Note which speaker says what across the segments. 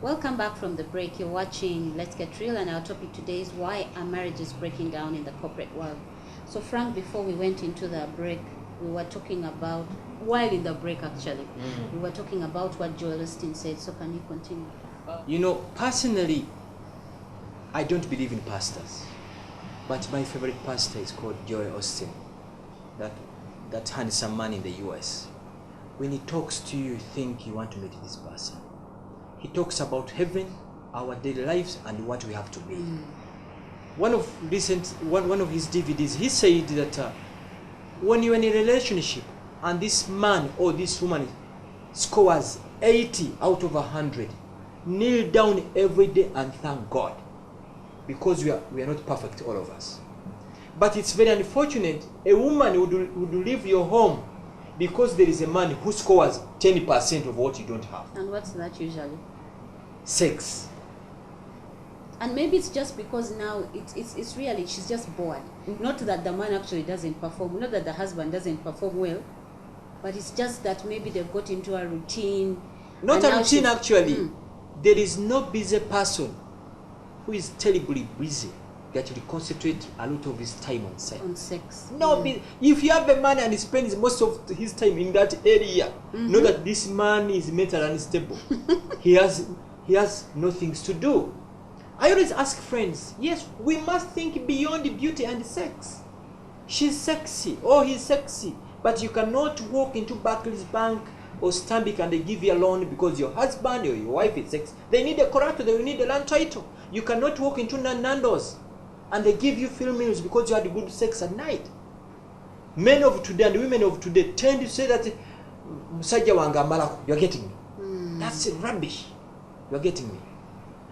Speaker 1: Welcome back from the break. You're watching Let's Get Real, and our topic today is why a marriage is breaking down in the corporate world. So Frank, before we went into the break, we were talking about, while in the break actually, we were talking about what Joel Osteen said. So can you continue?
Speaker 2: You know, personally, I don't believe in pastors, but my favorite pastor is called Joel Osteen, that handsome man in the US. When he talks to you, you think you want to meet this person. He talks about heaven, our daily lives, and what we have to be. One of his DVDs, he said that when you're in a relationship and this man or this woman scores 80 out of 100, kneel down every day and thank God, because we are not perfect, all of us. But it's very unfortunate, a woman would leave your home because there is a man who scores 10% of what you don't have.
Speaker 1: And what's that usually?
Speaker 2: Sex.
Speaker 1: And maybe it's just because now it's really, she's just bored. Not that the man actually doesn't perform, not that the husband doesn't perform well, but it's just that maybe they've got into a routine.
Speaker 2: Not a routine actually. There is no busy person who is terribly busy that will concentrate a lot of his time on sex. No, if you have a man and he spends most of his time in that area, know that this man is mentally unstable. he has no things to do. I always ask friends, yes, we must think beyond beauty and sex. She's sexy, or he's sexy, but you cannot walk into Barclays Bank or Stanbic and they give you a loan because your husband or your wife is sexy. They need a collateral, they need a land title. You cannot walk into Nando's and they give you free meals because you had good sex at night. Men of today and women of today tend to say that Musajja wanga malako, you're getting me. That's rubbish. You're getting me.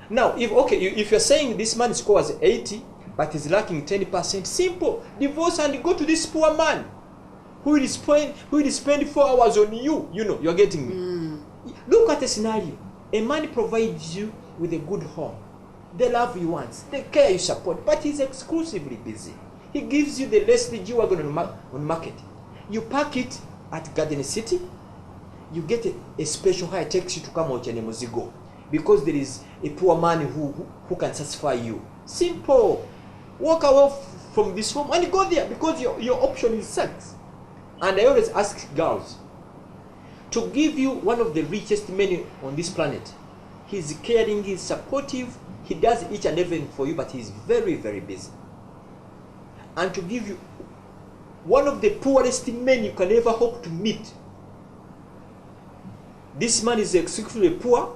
Speaker 2: Now, if you're saying this man scores 80, but is lacking 10%, simple. Divorce and go to this poor man who will spend 4 hours on you. You know, you're getting me. Look at the scenario. A man provides you with a good home, the love you want, the care you support, but he's exclusively busy. He gives you the latest G-Wagon on market. You park it at Garden City, you get a special hire taxi to come out and Muzigo, because there is a poor man who can satisfy you. Simple. Walk away from this home and go there because your option is sex. And I always ask girls to give you one of the richest men on this planet. He's caring, he's supportive, he does each and everything for you, but he's very, very busy. And to give you one of the poorest men you can ever hope to meet. This man is exclusively poor,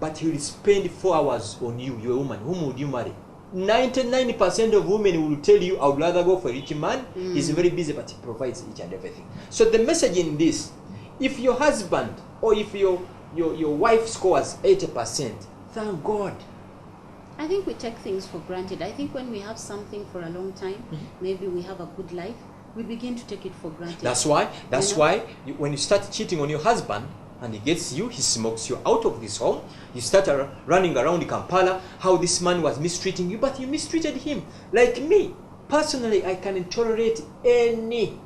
Speaker 2: but he will spend 4 hours on you. You're a woman. Whom would you marry? 99% of women will tell you, I would rather go for a rich man. He's very busy, but he provides each and everything. So the message in this, if your husband or if your wife scores 80%, thank God.
Speaker 1: I think we take things for granted. I think when we have something for a long time, maybe we have a good life, we begin to take it for granted.
Speaker 2: That's why when you start cheating on your husband, and he gets you, he smokes you out of this home, you start running around Kampala, how this man was mistreating you, but you mistreated him. Like me, personally, I can tolerate any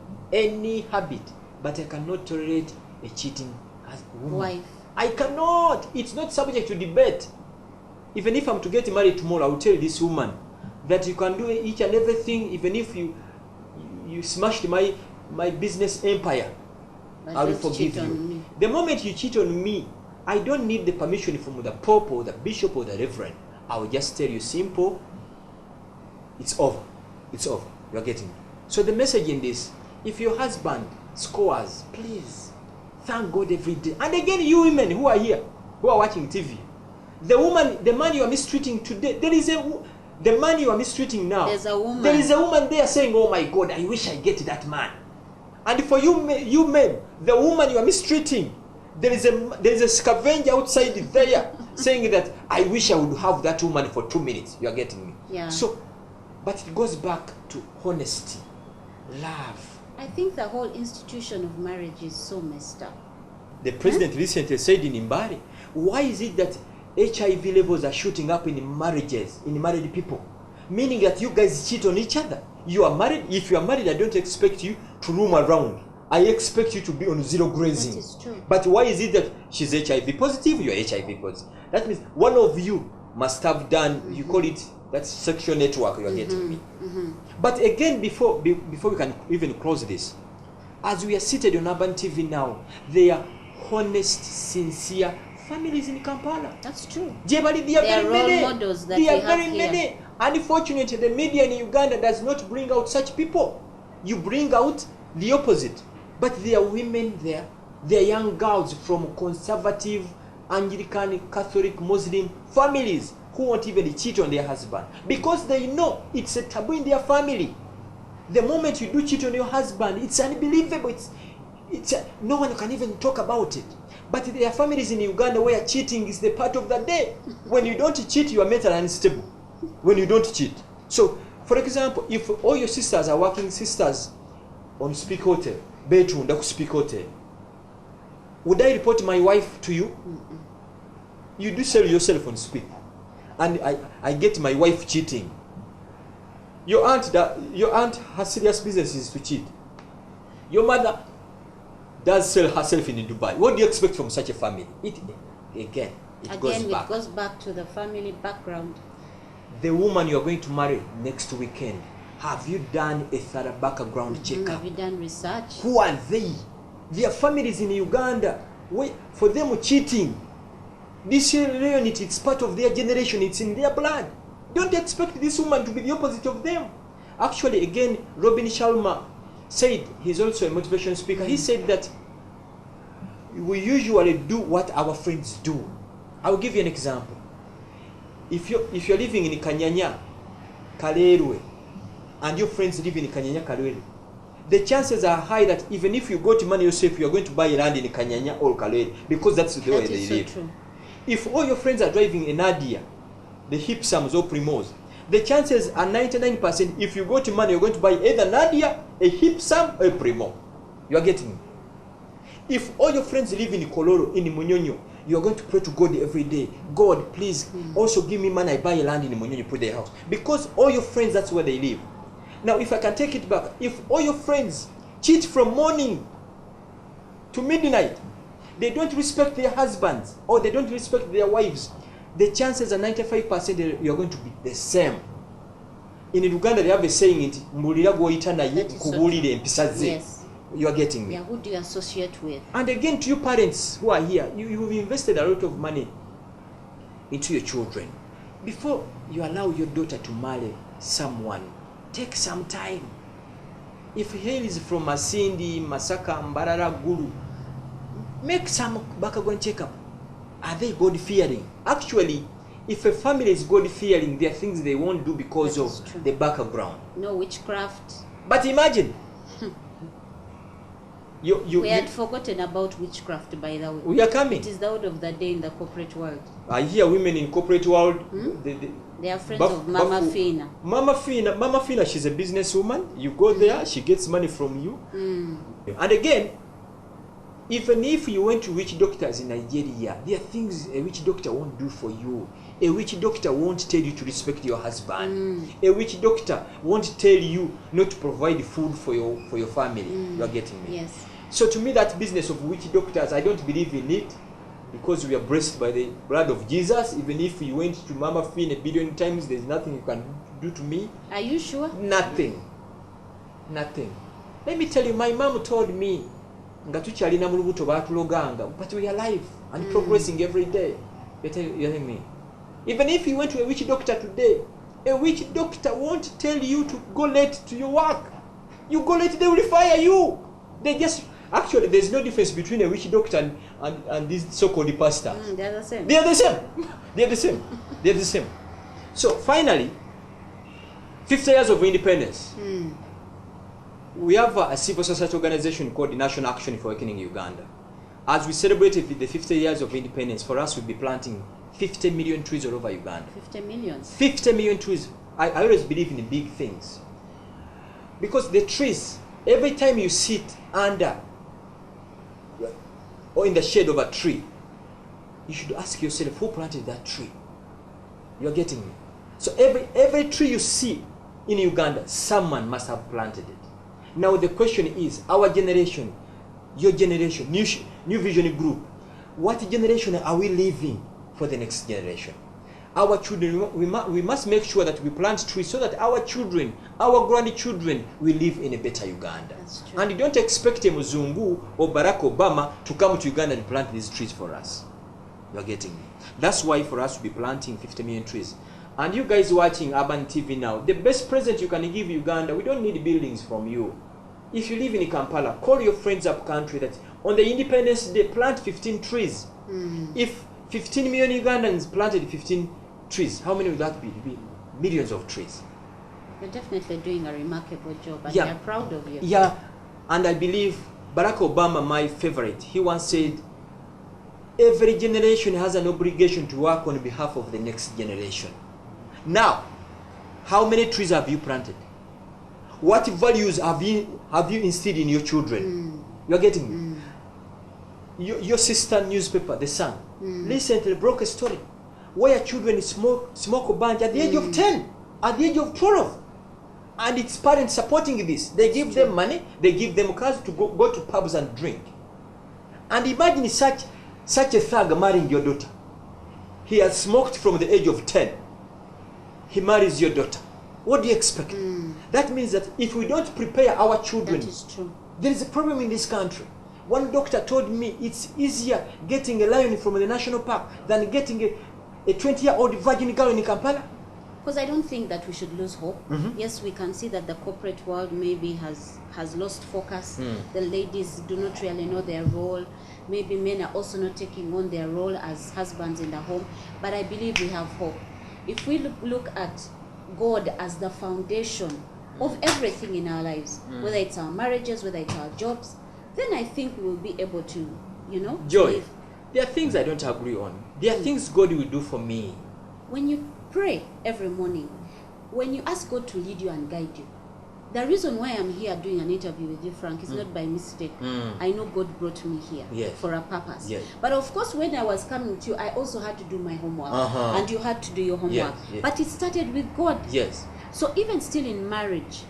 Speaker 2: habit, but I cannot tolerate a cheating woman.
Speaker 1: Wife.
Speaker 2: I cannot. It's not subject to debate. Even if I'm to get married tomorrow, I will tell this woman that you can do each and everything, even if you smashed my business empire.
Speaker 1: But
Speaker 2: I will forgive you. The moment you cheat on me, I don't need the permission from the Pope or the Bishop or the Reverend. I will just tell you simple, it's over. It's over. You are getting me. So the message in this, if your husband scores, please, thank God every day. And again, you women who are here, who are watching TV, the man you are mistreating today, the man you are mistreating now, there is a woman there saying, oh my God, I wish I get that man. And for you men, the woman you are mistreating, there is a scavenger outside there saying that I wish I would have that woman for 2 minutes. You are getting me?
Speaker 1: Yeah.
Speaker 2: So, but it goes back to honesty, love.
Speaker 1: I think the whole institution of marriage is so messed up.
Speaker 2: The president recently said in Mbari, why is it that HIV levels are shooting up in marriages, in married people? Meaning that you guys cheat on each other. You are married. If you are married, I don't expect you to roam around I expect you to be on zero grazing.
Speaker 1: That is true.
Speaker 2: But why is it that she's HIV positive, you're HIV positive? That means one of you must have done, you call it, that's sexual network, you're getting me. But again, before we can even close this, as we are seated on Urban TV now, they are honest, sincere families in Kampala.
Speaker 1: That's true.
Speaker 2: They are very
Speaker 1: role
Speaker 2: many.
Speaker 1: models that
Speaker 2: they are
Speaker 1: we have
Speaker 2: very
Speaker 1: here.
Speaker 2: many. Unfortunately, the media in Uganda does not bring out such people. You bring out the opposite. But there are women there. There are young girls from conservative, Anglican, Catholic, Muslim families who won't even cheat on their husband because they know it's a taboo in their family. The moment you do cheat on your husband, it's unbelievable. No one can even talk about it. But there are families in Uganda where cheating is the part of the day. When you don't cheat, you are mentally unstable. When you don't cheat. So, for example, if all your sisters are working sisters on Speak Hotel, bedroom, Speak Hotel, would I report my wife to you? You do sell yourself on Speak. And I get my wife cheating. Your aunt, her serious business is to cheat. Your mother does sell herself in Dubai. What do you expect from such a family? It goes back
Speaker 1: to the family background.
Speaker 2: The woman you are going to marry next weekend, have you done a thorough background checkup?
Speaker 1: Have you done research?
Speaker 2: Who are they? Their families in Uganda. For them cheating, this unity, it's part of their generation, it's in their blood. Don't expect this woman to be the opposite of them. Actually, again, Robin Sharma said, he's also a motivation speaker, he said that we usually do what our friends do. I'll give you an example. If you're living in Kanyanya, Kalerwe, and your friends live in Kanyanya, Kalerwe, the chances are high that even if you go to money yourself, you're going to buy land in Kanyanya or Kalerwe, because that's the way they live.
Speaker 1: True.
Speaker 2: If all your friends are driving a Nadia, the Hipsams or Primos, the chances are 99% if you go to money, you're going to buy either Nadia, a Hipsam, or a Primo. You are getting me? If all your friends live in Koloro, in Munyonyo, you are going to pray to God every day. God, please, also give me money, I buy a land in Munyonyo, put their house. Because all your friends, that's where they live. Now, if I can take it back, if all your friends cheat from morning to midnight, they don't respect their husbands, or they don't respect their wives, the chances are 95% you're going to be the same. In Uganda, they have a saying, yes. You are getting me.
Speaker 1: Yeah, who do you associate with?
Speaker 2: And again, to you parents who are here, you've invested a lot of money into your children. Before you allow your daughter to marry someone, take some time. If he is from Masindi, Masaka, Mbarara, Gulu, make some background checkup. Are they God-fearing? Actually, if a family is God-fearing, there are things they won't do because of the background.
Speaker 1: No witchcraft.
Speaker 2: But imagine.
Speaker 1: We had forgotten about witchcraft, by the way.
Speaker 2: We are coming.
Speaker 1: It is the order of the day in the corporate world.
Speaker 2: I hear women in corporate world.
Speaker 1: They are friends of Mama Fina.
Speaker 2: Mama Fina, she's a businesswoman. You go there, she gets money from you. And again, even if you went to witch doctors in Nigeria, there are things a witch doctor won't do for you. A witch doctor won't tell you to respect your husband. A witch doctor won't tell you not to provide food for your family. You are getting me?
Speaker 1: Yes.
Speaker 2: So to me, that business of witch doctors, I don't believe in it, because we are blessed by the blood of Jesus. Even if you went to Mama Fina 1 billion times, there's nothing you can do to me.
Speaker 1: Are you sure?
Speaker 2: Nothing. Let me tell you, my mom told me, but we are alive and progressing every day. You're telling me. Even if you went to a witch doctor today, a witch doctor won't tell you to go late to your work. You go late, they will fire you. Actually, there's no difference between a witch doctor and this so-called pastor.
Speaker 1: They're the same.
Speaker 2: They're the same. So finally, 50 years of independence. We have a civil society organization called the National Action for Awakening Uganda. As we celebrated the 50 years of independence, for us we'll be planting 50 million trees all over Uganda.
Speaker 1: 50 million? 50
Speaker 2: million trees. I always believe in big things. Because the trees, every time you sit under or in the shade of a tree, you should ask yourself, who planted that tree? You're getting me? So every tree you see in Uganda, someone must have planted it. Now the question is, our generation, your generation, new vision group, what generation are we leaving for the next generation? Our children, we must make sure that we plant trees so that our children, our grandchildren will live in a better Uganda.
Speaker 1: That's true.
Speaker 2: And you don't expect a Muzungu or Barack Obama to come to Uganda and plant these trees for us. You're getting me? That's why for us to be planting 50 million trees. And you guys watching Urban TV now, the best present you can give Uganda, we don't need buildings from you. If you live in Kampala, call your friends up country that on the Independence Day, plant 15 trees. If 15 million Ugandans planted 15 trees, how many would that be? It would be millions of trees.
Speaker 1: You're definitely doing a remarkable job, and
Speaker 2: Yeah.
Speaker 1: we're proud of you.
Speaker 2: Yeah, and I believe Barack Obama, my favorite, he once said, every generation has an obligation to work on behalf of the next generation. Now, how many trees have you planted? What values have you instilled in your children? You're getting me? Your sister newspaper, The Sun, recently broke a story where children smoke a bunch at the age of 10, at the age of 12. And its parents supporting this. They give them money, they give them cars to go to pubs and drink. And imagine such a thug marrying your daughter. He has smoked from the age of 10. He marries your daughter. What do you expect? That means that if we don't prepare our children,
Speaker 1: That is true.
Speaker 2: there is a problem in this country. One doctor told me it's easier getting a lion from the national park than getting a 20-year-old virgin girl in Kampala.
Speaker 1: Because I don't think that we should lose hope. Yes, we can see that the corporate world maybe has lost focus. The ladies do not really know their role. Maybe men are also not taking on their role as husbands in the home. But I believe we have hope. If we look at God as the foundation of everything in our lives, whether it's our marriages, whether it's our jobs, then I think we will be able to,
Speaker 2: Joy,
Speaker 1: live.
Speaker 2: there are things I don't agree on. There are things God will do for me.
Speaker 1: When you pray every morning, when you ask God to lead you and guide you, the reason why I'm here doing an interview with you, Frank, is not by mistake. I know God brought me here for a purpose.
Speaker 2: Yes.
Speaker 1: But of course, when I was coming to you, I also had to do my homework. And you had to do your homework.
Speaker 2: Yes.
Speaker 1: But it started with God.
Speaker 2: Yes.
Speaker 1: So even still in marriage,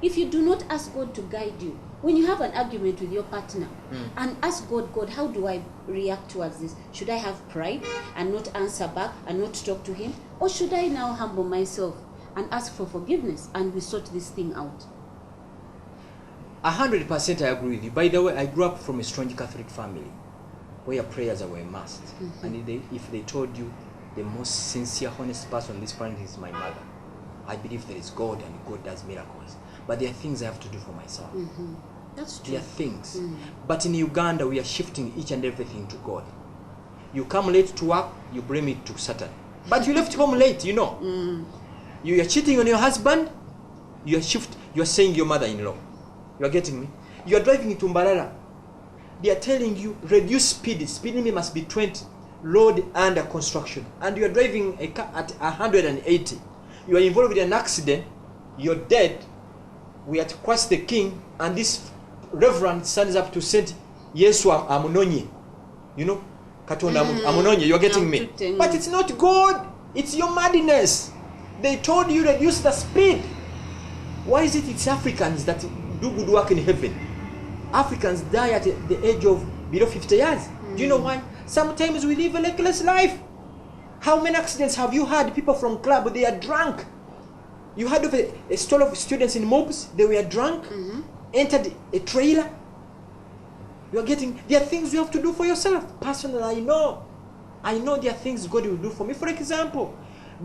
Speaker 1: if you do not ask God to guide you, when you have an argument with your partner and ask God, how do I react towards this? Should I have pride and not answer back and not talk to him? Or should I now humble myself and ask for forgiveness and we sort this thing out?
Speaker 2: 100% I agree with you. By the way, I grew up from a strong Catholic family where prayers were a must. And if they told you the most sincere, honest person on this planet is my mother, I believe there is God and God does miracles. But there are things I have to do for myself.
Speaker 1: That's true.
Speaker 2: There are things. But in Uganda, we are shifting each and everything to God. You come late to work, you blame it to Satan. But you left home late, You are cheating on your husband, you are saying your mother-in-law. You are getting me? You are driving into Mbarara. They are telling you, reduce speed. Speed limit must be 20. Road under construction. And you are driving a car at 180. You are involved in an accident. You're dead. We are to Christ the King. And this reverend stands up to Saint Yesu Amunonye. Katonda Amunonye. You are getting me? But it's not God. It's your madness. They told you reduce the speed. Why is it's Africans that do good work in heaven? Africans die at the age of below 50 years. Do you know why? Sometimes we live a reckless life. How many accidents have you had? People from club, they are drunk. You heard of a stall of students in mobs, they were drunk, entered a trailer. There are things you have to do for yourself. Personally, I know there are things God will do for me. For example,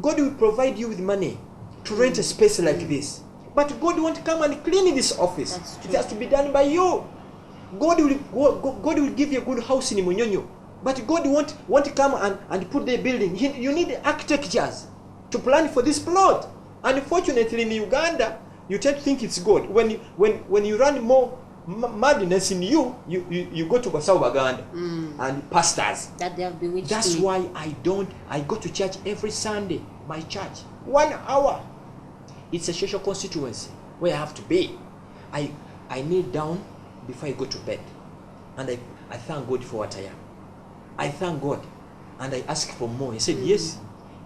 Speaker 2: God will provide you with money to rent a space like this. But God won't come and clean this office. It has to be done by you. God will give you a good house in Munyonyo. But God won't come and put the building. You need architectures to plan for this plot. Unfortunately, in Uganda, you tend to think it's God. When you run more madness in you go to Basawu Baganda and pastors.
Speaker 1: That they have bewitched.
Speaker 2: That's why I go to church every Sunday. My church, 1 hour. It's a social constituency where I have to be. I kneel down before I go to bed. And I thank God for what I am. I thank God. And I ask for more. He said, yes,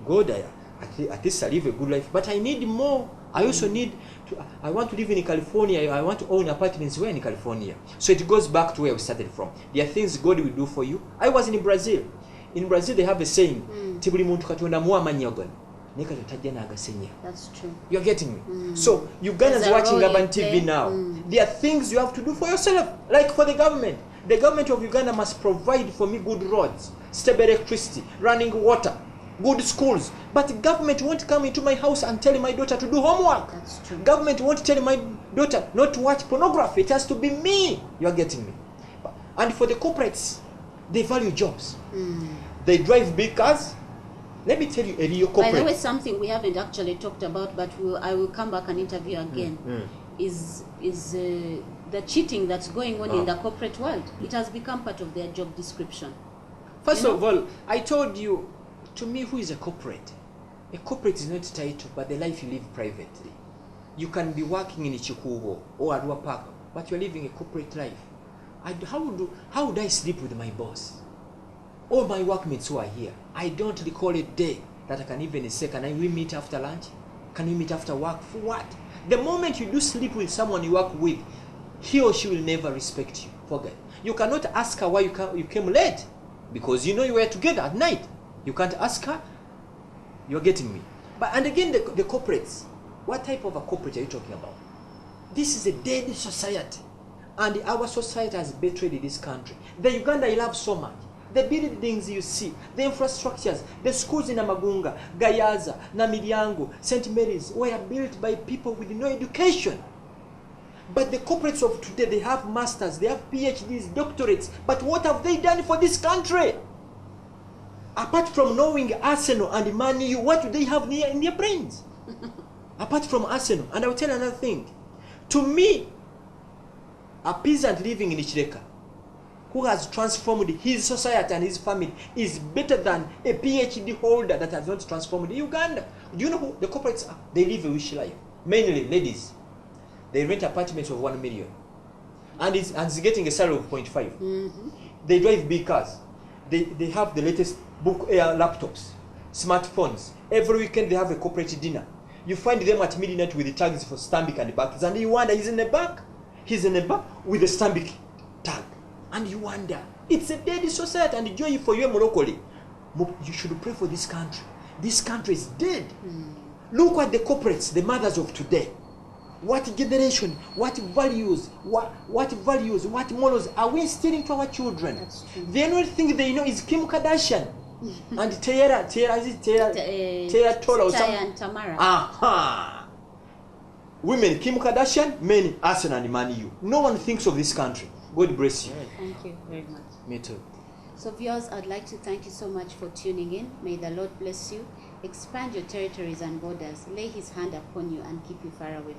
Speaker 2: God, at least I live a good life. But I need more I also need to, I want to live in California, I want to own apartments where in California. So it goes back to where we started from. There are things God will do for you. I was in Brazil. In Brazil they have a saying, tibuli muntu katonda muwa amanya gano.
Speaker 1: That's true.
Speaker 2: You're getting me? So Ugandans watching Urban TV now. There are things you have to do for yourself. Like for the government. The government of Uganda must provide for me good roads, stable electricity, running water, good schools. But the government won't come into my house and tell my daughter to do homework.
Speaker 1: That's true.
Speaker 2: Government won't tell my daughter not to watch pornography. It has to be me. You're getting me? And for the corporates, they value jobs. They drive big cars. Let me tell you, a real corporate.
Speaker 1: By the way, something we haven't actually talked about, but I will come back and interview again, is the cheating that's going on in the corporate world. It has become part of their job description.
Speaker 2: First of all, I told you, to me, who is a corporate? A corporate is not title, but the life you live privately. You can be working in Chikugo or Arua Park, but you're living a corporate life. How would I sleep with my boss? All my workmates who are here, I don't recall a day that I can even say, can we meet after lunch? Can we meet after work? For what? The moment you do sleep with someone you work with, he or she will never respect you. Forget. You cannot ask her why you came late, because you know you were together at night. You can't ask her. You're getting me? But and again, the corporates. What type of a corporate are you talking about? This is a dead society, and our society has betrayed this country. The Uganda I love so much. The buildings you see, the infrastructures, the schools in Amagunga, Gayaza, Namiryango, St. Mary's were built by people with no education. But the corporates of today, they have masters, they have PhDs, doctorates. But what have they done for this country? Apart from knowing Arsenal and Man U, what do they have in their brains? Apart from Arsenal. And I will tell you another thing. To me, a peasant living in Ichireka, who has transformed his society and his family, is better than a PhD holder that has not transformed Uganda. Do you know who the corporates are? They live a wish life. Mainly ladies. They rent apartments of 1 million. And it's getting a salary of 0.5. They drive big cars. They have the latest book air laptops, smartphones. Every weekend they have a corporate dinner. You find them at midnight with the tags for Stanbic and the banks. And you wonder, he's in a bank with a Stanbic tag. And you wonder, it's a dead society, and joy for you locally. You should pray for this country. This country is dead. Look at the corporates, the mothers of today. What generation, what values, what morals are we instilling to our children?
Speaker 1: That's true.
Speaker 2: The only thing they know is Kim Kardashian and Tara Tola or something.
Speaker 1: and Tamara.
Speaker 2: Aha! Women, Kim Kardashian, men, Arsenal and Man U. No one thinks of this country. God bless you.
Speaker 1: Thank you very much.
Speaker 2: Me too.
Speaker 1: So viewers, I'd like to thank you so much for tuning in. May the Lord bless you, expand your territories and borders, lay his hand upon you and keep you far away